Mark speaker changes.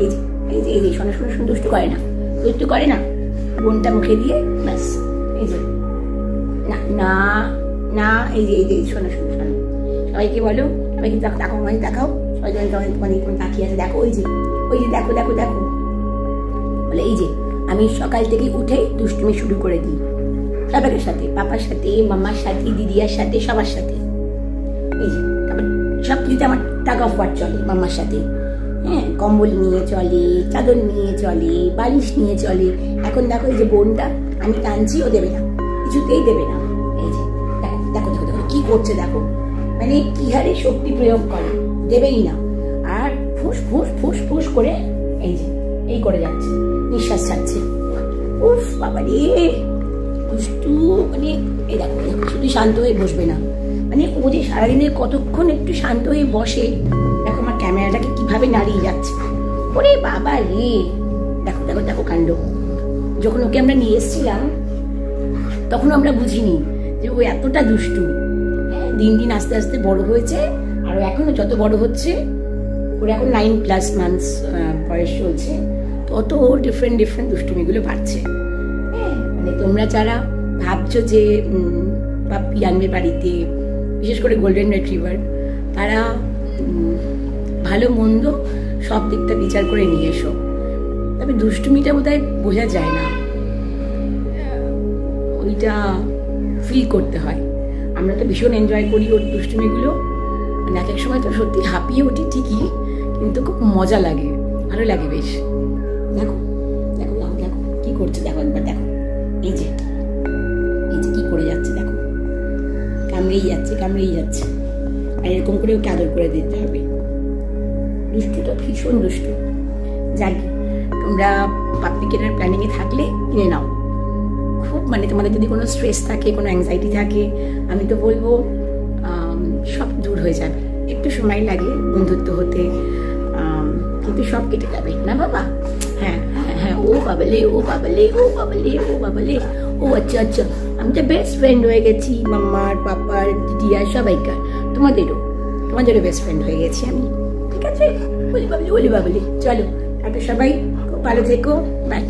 Speaker 1: এই যে এই যে এই যে শোনা শোনা শোনা দুষ্টু করে না বোনটা মুখে দিয়ে ব্যাস এই যে না না না এই যে শোনা শোনা শোনা সবাইকে বলো, সবাইকে দেখাও মানে দেখাও, সবাই তোমাদের কোনো তাকিয়ে আছে দেখো, ওই যে দেখো দেখো দেখো বলে এই যে আমি সকাল থেকে উঠে দুষ্টুমি শুরু করে দিই সবার সাথে, পাপার সাথে, মামার সাথে, দিদিয়ার সাথে, সবার সাথে। এই যে তারপর সব কিছুতে আমার টাগ অফ ওয়ার চলে মামার সাথে। হ্যাঁ, কম্বল নিয়ে চলে, চাদর নিয়ে চলে, বালিশ নিয়ে চলে। এখন দেখো এই যে বোনটা আমি টানছি, ও দেবে না, কিছুতেই দেবে না। এই যে দেখো দেখো দেখো কি করছে দেখো, মানে কি হারে শক্তি প্রয়োগ করে, দেবেই না। আর ফুস ফুস ফুস ফুস করে এই যে এই করে যাচ্ছে, নিঃশ্বাস ছাড়ছে। উফ বাবা রে দুষ্টু, মানে এই দেখো শুধু শান্ত হয়ে বসবে না, মানে ও যে সারাদিনে কতক্ষণ একটু শান্ত হয়ে বসে। দেখো আমার ক্যামেরাটাকে কিভাবে নাড়িয়ে যাচ্ছে, ওরে বাবা রে দেখো দেখো দেখো কাণ্ড। যখন ওকে আমরা নিয়ে এসেছিলাম তখন আমরা বুঝিনি যে ও এতটা দুষ্টু। হ্যাঁ, দিন দিন আস্তে আস্তে বড় হয়েছে, আর এখনো যত বড় হচ্ছে, ওর এখন 9+ months বয়স চলছে, তত ওর ডিফারেন্ট ডিফারেন্ট দুষ্টুমিগুলো বাড়ছে। হ্যাঁ, মানে তোমরা যারা ভাবছো যে পাপ্পি আনবে বাড়িতে, বিশেষ করে গোল্ডেন রিট্রিভার, তারা ভালো মন্দ সব দিকটা বিচার করে নিয়ে এসো। তবে দুষ্টুমিটা বোধহয় বোঝা যায় না, ওইটা ফিল করতে হয়। আমরা তো ভীষণ এনজয় করি ওর দুষ্টুমিগুলো, মানে এক এক সময় তো সত্যি হাঁপিয়ে উঠি ঠিকই, কিন্তু খুব মজা লাগে, ভালো লাগে বেশ। দেখো দেখো দেখো দেখো কি করছে, দেখো একবার দেখো, এই যে কি করে যাচ্ছে দেখো, কামড়েই যাচ্ছে। আর এরকম করে ওকে আদর করে দিতে হবে। দুষ্টু তো ভীষণ দুষ্টু। যাই, তোমরা পাপ্পি কেনার প্ল্যানিংয়ে থাকলে কিনে নাও। খুব মানে তোমাদের যদি কোনো স্ট্রেস থাকে, কোনো অ্যাংজাইটি থাকে, আমি তো বলবো সব দূর হয়ে যাবে। একটু সময় লাগে বন্ধুত্ব হতে, কিন্তু সব কেটে যাবে না বাবা। হ্যাঁ হ্যাঁ হ্যাঁ, ও বাবলে ও বাবলে ও বাবলে ও বাবলে ও আচ্ছা আচ্ছা, আমি তো বেস্ট ফ্রেন্ড হয়ে গেছি মাম্মার, পাপার, দিদিয়ার, সবাইকার। তোমাদেরও বেস্ট ফ্রেন্ড হয়ে গেছি আমি। ঠিক আছে, বলি বাবলি চলো, তারপরে সবাই খুব ভালো থেকো, বাই।